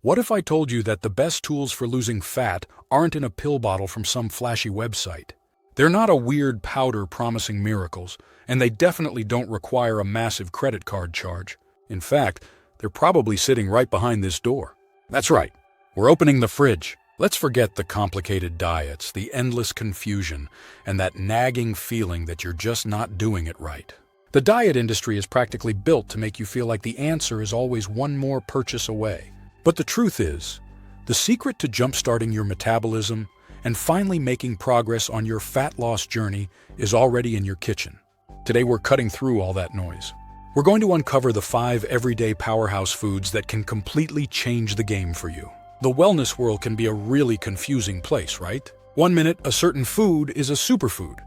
What if I told you that the best tools for losing fat aren't in a pill bottle from some flashy website? They're not a weird powder promising miracles, and they definitely don't require a massive credit card charge. In fact, they're probably sitting right behind this door. That's right, we're opening the fridge. Let's forget the complicated diets, the endless confusion, and that nagging feeling that you're just not doing it right. The diet industry is practically built to make you feel like the answer is always one more purchase away. But the truth is, the secret to jumpstarting your metabolism and finally making progress on your fat loss journey is already in your kitchen. Today we're cutting through all that noise. We're going to uncover the 5 everyday powerhouse foods that can completely change the game for you. The wellness world can be a really confusing place, right? One minute, a certain food is a superfood,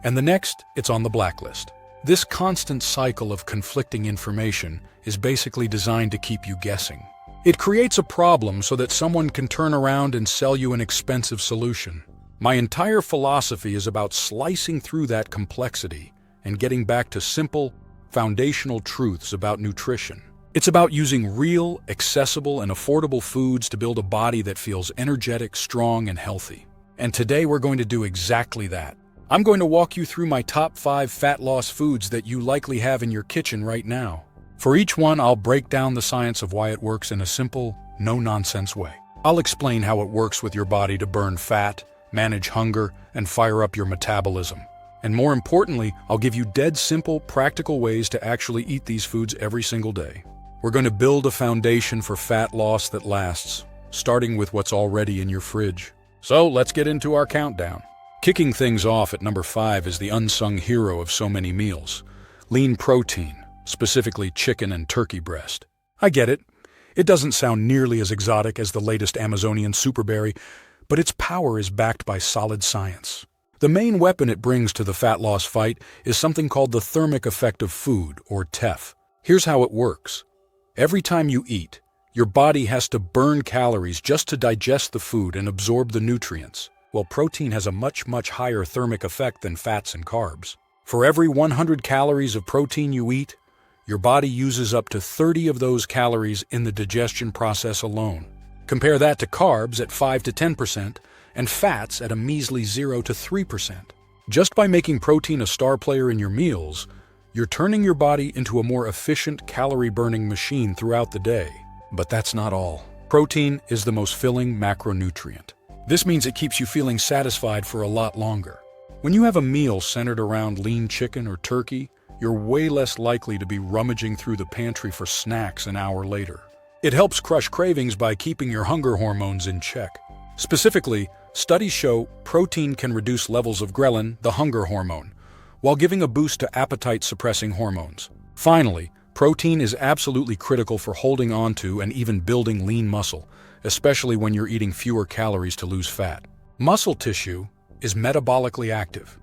and the next, it's on the blacklist. This constant cycle of conflicting information is basically designed to keep you guessing. It creates a problem so that someone can turn around and sell you an expensive solution. My entire philosophy is about slicing through that complexity and getting back to simple, foundational truths about nutrition. It's about using real, accessible, and affordable foods to build a body that feels energetic, strong, and healthy. And today we're going to do exactly that. I'm going to walk you through my top 5 fat loss foods that you likely have in your kitchen right now. For each one, I'll break down the science of why it works in a simple, no-nonsense way. I'll explain how it works with your body to burn fat, manage hunger, and fire up your metabolism. And more importantly, I'll give you dead simple, practical ways to actually eat these foods every single day. We're going to build a foundation for fat loss that lasts, starting with what's already in your fridge. So let's get into our countdown. Kicking things off at number 5 is the unsung hero of so many meals: lean protein, specifically chicken and turkey breast. I get it. It doesn't sound nearly as exotic as the latest Amazonian superberry, but its power is backed by solid science. The main weapon it brings to the fat loss fight is something called the thermic effect of food, or TEF. Here's how it works. Every time you eat, your body has to burn calories just to digest the food and absorb the nutrients. Well, protein has a much higher thermic effect than fats and carbs. For every 100 calories of protein you eat, your body uses up to 30 of those calories in the digestion process alone. Compare that to carbs at 5 to 10% and fats at a measly 0 to 3%. Just by making protein a star player in your meals, you're turning your body into a more efficient calorie-burning machine throughout the day. But that's not all. Protein is the most filling macronutrient. This means it keeps you feeling satisfied for a lot longer. When you have a meal centered around lean chicken or turkey, you're way less likely to be rummaging through the pantry for snacks an hour later. It helps crush cravings by keeping your hunger hormones in check. Specifically, studies show protein can reduce levels of ghrelin, the hunger hormone, while giving a boost to appetite-suppressing hormones. Finally, protein is absolutely critical for holding on to and even building lean muscle, especially when you're eating fewer calories to lose fat. Muscle tissue is metabolically active,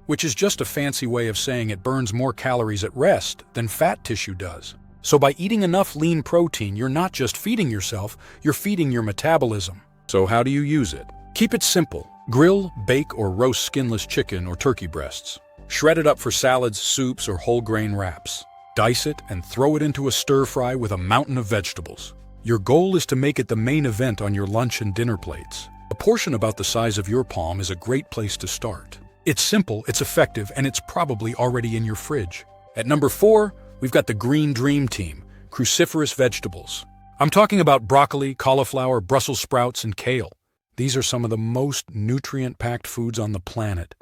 which is just a fancy way of saying it burns more calories at rest than fat tissue does. So by eating enough lean protein, you're not just feeding yourself, you're feeding your metabolism. So how do you use it? Keep it simple. Grill, bake, or roast skinless chicken or turkey breasts. Shred it up for salads, soups, or whole grain wraps. Dice it and throw it into a stir-fry with a mountain of vegetables. Your goal is to make it the main event on your lunch and dinner plates. A portion about the size of your palm is a great place to start. It's simple, it's effective, and it's probably already in your fridge. At number 4, we've got the Green Dream Team, cruciferous vegetables. I'm talking about broccoli, cauliflower, Brussels sprouts, and kale. These are some of the most nutrient-packed foods on the planet,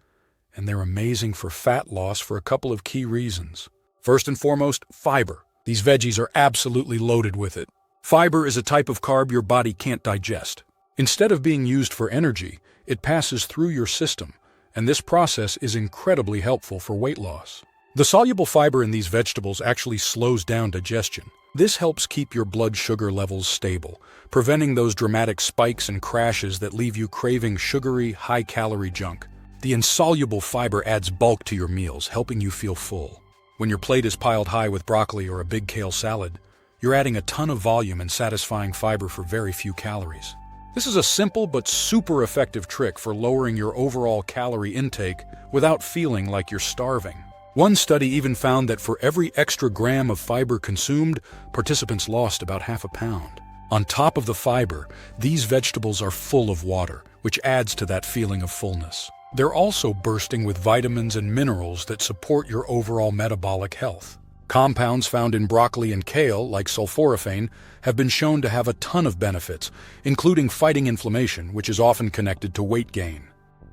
and they're amazing for fat loss for a couple of key reasons. First and foremost, fiber. These veggies are absolutely loaded with it. Fiber is a type of carb your body can't digest. Instead of being used for energy, it passes through your system, and this process is incredibly helpful for weight loss. The soluble fiber in these vegetables actually slows down digestion. This helps keep your blood sugar levels stable, preventing those dramatic spikes and crashes that leave you craving sugary, high-calorie junk. The insoluble fiber adds bulk to your meals, helping you feel full. When your plate is piled high with broccoli or a big kale salad, you're adding a ton of volume and satisfying fiber for very few calories. This is a simple but super effective trick for lowering your overall calorie intake without feeling like you're starving. One study even found that for every extra gram of fiber consumed, participants lost about half a pound. On top of the fiber, these vegetables are full of water, which adds to that feeling of fullness. They're also bursting with vitamins and minerals that support your overall metabolic health. Compounds found in broccoli and kale, like sulforaphane, have been shown to have a ton of benefits, including fighting inflammation, which is often connected to weight gain.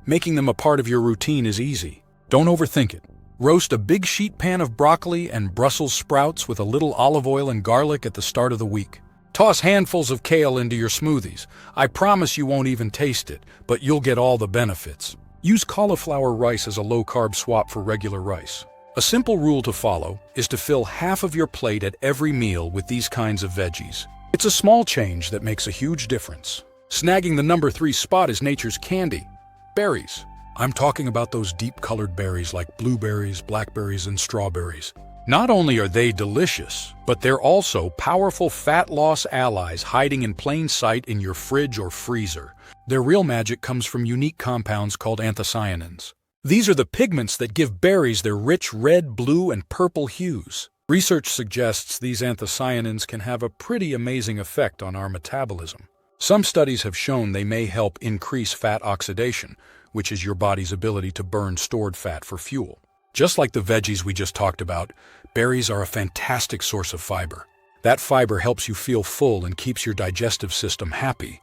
Making them a part of your routine is easy. Don't overthink it. Roast a big sheet pan of broccoli and Brussels sprouts with a little olive oil and garlic at the start of the week. Toss handfuls of kale into your smoothies. I promise you won't even taste it, but you'll get all the benefits. Use cauliflower rice as a low-carb swap for regular rice. A simple rule to follow is to fill half of your plate at every meal with these kinds of veggies. It's a small change that makes a huge difference. Snagging the number 3 spot is nature's candy. Berries. I'm talking about those deep-colored berries like blueberries, blackberries, and strawberries. Not only are they delicious, but they're also powerful fat loss allies hiding in plain sight in your fridge or freezer. Their real magic comes from unique compounds called anthocyanins. These are the pigments that give berries their rich red, blue, and purple hues. Research suggests these anthocyanins can have a pretty amazing effect on our metabolism. Some studies have shown they may help increase fat oxidation, which is your body's ability to burn stored fat for fuel. Just like the veggies we just talked about, berries are a fantastic source of fiber. That fiber helps you feel full and keeps your digestive system happy,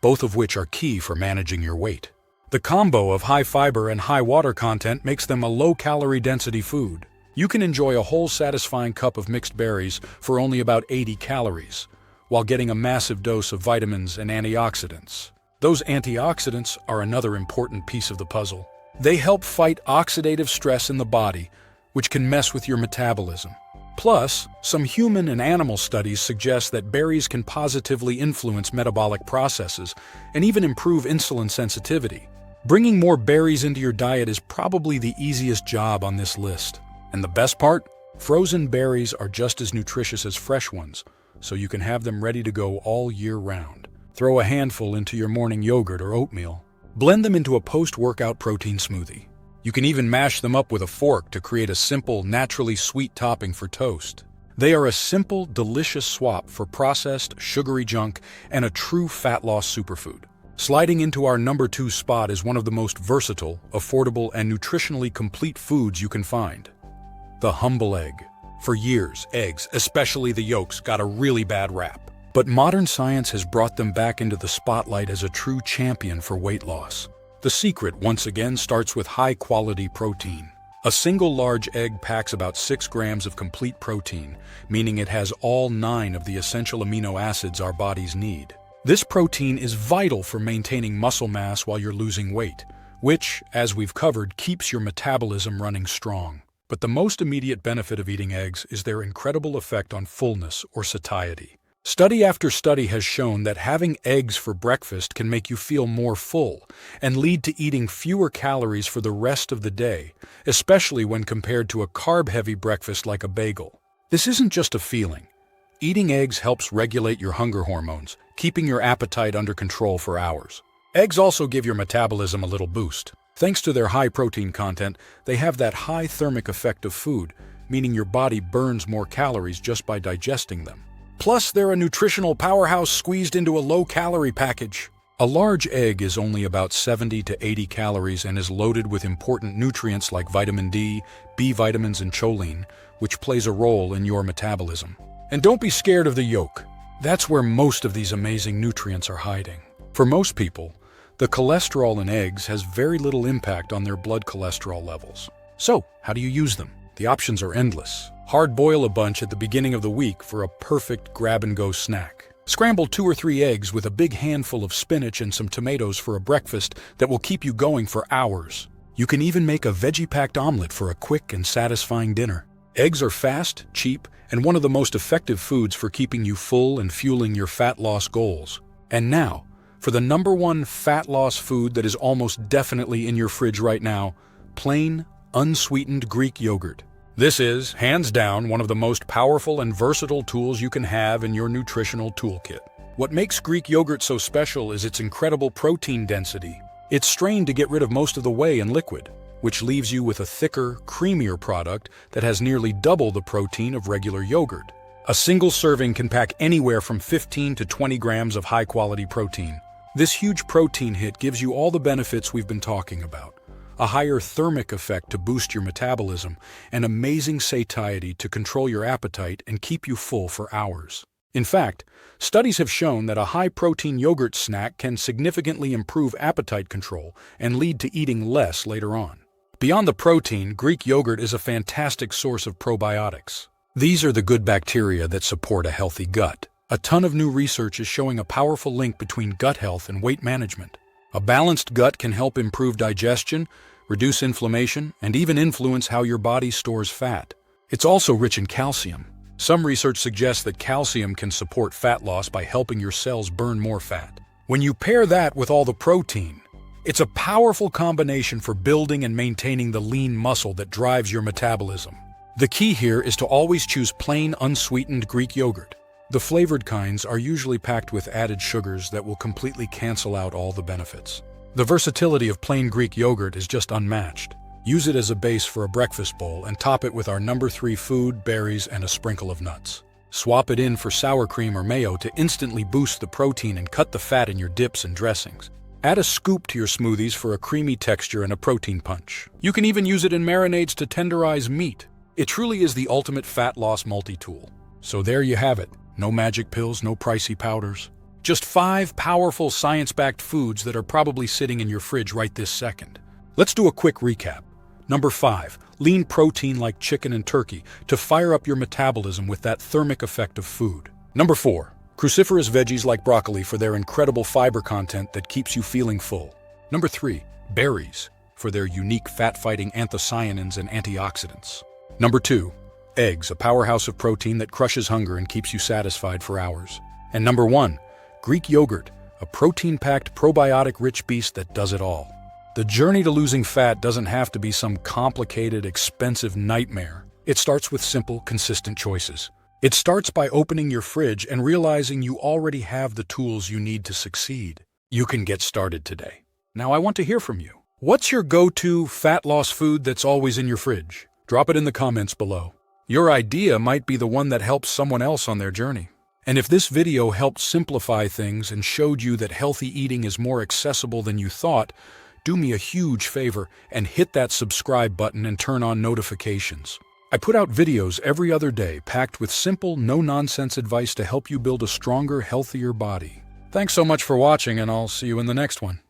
both of which are key for managing your weight. The combo of high fiber and high water content makes them a low-calorie density food. You can enjoy a whole satisfying cup of mixed berries for only about 80 calories, while getting a massive dose of vitamins and antioxidants. Those antioxidants are another important piece of the puzzle. They help fight oxidative stress in the body, which can mess with your metabolism. Plus, some human and animal studies suggest that berries can positively influence metabolic processes and even improve insulin sensitivity. Bringing more berries into your diet is probably the easiest job on this list. And the best part? Frozen berries are just as nutritious as fresh ones, so you can have them ready to go all year round. Throw a handful into your morning yogurt or oatmeal. Blend them into a post-workout protein smoothie. You can even mash them up with a fork to create a simple, naturally sweet topping for toast. They are a simple, delicious swap for processed, sugary junk and a true fat loss superfood. Sliding into our number 2 spot is one of the most versatile, affordable, and nutritionally complete foods you can find. The humble egg. For years, eggs, especially the yolks, got a really bad rap. But modern science has brought them back into the spotlight as a true champion for weight loss. The secret, once again, starts with high-quality protein. A single large egg packs about 6 grams of complete protein, meaning it has all 9 of the essential amino acids our bodies need. This protein is vital for maintaining muscle mass while you're losing weight, which, as we've covered, keeps your metabolism running strong. But the most immediate benefit of eating eggs is their incredible effect on fullness or satiety. Study after study has shown that having eggs for breakfast can make you feel more full and lead to eating fewer calories for the rest of the day, especially when compared to a carb-heavy breakfast like a bagel. This isn't just a feeling. Eating eggs helps regulate your hunger hormones, keeping your appetite under control for hours. Eggs also give your metabolism a little boost. Thanks to their high protein content, they have that high thermic effect of food, meaning your body burns more calories just by digesting them. Plus, they're a nutritional powerhouse squeezed into a low-calorie package. A large egg is only about 70 to 80 calories and is loaded with important nutrients like vitamin D, B vitamins, and choline, which plays a role in your metabolism. And don't be scared of the yolk. That's where most of these amazing nutrients are hiding. For most people, the cholesterol in eggs has very little impact on their blood cholesterol levels. So, how do you use them? The options are endless. Hard-boil a bunch at the beginning of the week for a perfect grab-and-go snack. Scramble 2 or 3 eggs with a big handful of spinach and some tomatoes for a breakfast that will keep you going for hours. You can even make a veggie-packed omelet for a quick and satisfying dinner. Eggs are fast, cheap, and one of the most effective foods for keeping you full and fueling your fat loss goals. And now, for the number 1 fat loss food that is almost definitely in your fridge right now, plain, unsweetened Greek yogurt. This is, hands down, one of the most powerful and versatile tools you can have in your nutritional toolkit. What makes Greek yogurt so special is its incredible protein density. It's strained to get rid of most of the whey in liquid, which leaves you with a thicker, creamier product that has nearly double the protein of regular yogurt. A single serving can pack anywhere from 15 to 20 grams of high-quality protein. This huge protein hit gives you all the benefits we've been talking about. A higher thermic effect to boost your metabolism, and amazing satiety to control your appetite and keep you full for hours. In fact, studies have shown that a high-protein yogurt snack can significantly improve appetite control and lead to eating less later on. Beyond the protein, Greek yogurt is a fantastic source of probiotics. These are the good bacteria that support a healthy gut. A ton of new research is showing a powerful link between gut health and weight management. A balanced gut can help improve digestion, reduce inflammation, and even influence how your body stores fat. It's also rich in calcium. Some research suggests that calcium can support fat loss by helping your cells burn more fat. When you pair that with all the protein, it's a powerful combination for building and maintaining the lean muscle that drives your metabolism. The key here is to always choose plain, unsweetened Greek yogurt. The flavored kinds are usually packed with added sugars that will completely cancel out all the benefits. The versatility of plain Greek yogurt is just unmatched. Use it as a base for a breakfast bowl and top it with our number 3 food, berries, and a sprinkle of nuts. Swap it in for sour cream or mayo to instantly boost the protein and cut the fat in your dips and dressings. Add a scoop to your smoothies for a creamy texture and a protein punch. You can even use it in marinades to tenderize meat. It truly is the ultimate fat loss multi-tool. So there you have it. No magic pills, no pricey powders. Just 5 powerful science-backed foods that are probably sitting in your fridge right this second. Let's do a quick recap. Number 5, lean protein like chicken and turkey to fire up your metabolism with that thermic effect of food. Number 4, cruciferous veggies like broccoli for their incredible fiber content that keeps you feeling full. Number 3, berries for their unique fat-fighting anthocyanins and antioxidants. Number 2, eggs, a powerhouse of protein that crushes hunger and keeps you satisfied for hours. And number 1, Greek yogurt, a protein-packed, probiotic-rich beast that does it all. The journey to losing fat doesn't have to be some complicated, expensive nightmare. It starts with simple, consistent choices. It starts by opening your fridge and realizing you already have the tools you need to succeed. You can get started today. Now I want to hear from you. What's your go-to fat loss food that's always in your fridge? Drop it in the comments below. Your idea might be the one that helps someone else on their journey. And if this video helped simplify things and showed you that healthy eating is more accessible than you thought, do me a huge favor and hit that subscribe button and turn on notifications. I put out videos every other day packed with simple, no-nonsense advice to help you build a stronger, healthier body. Thanks so much for watching, and I'll see you in the next one.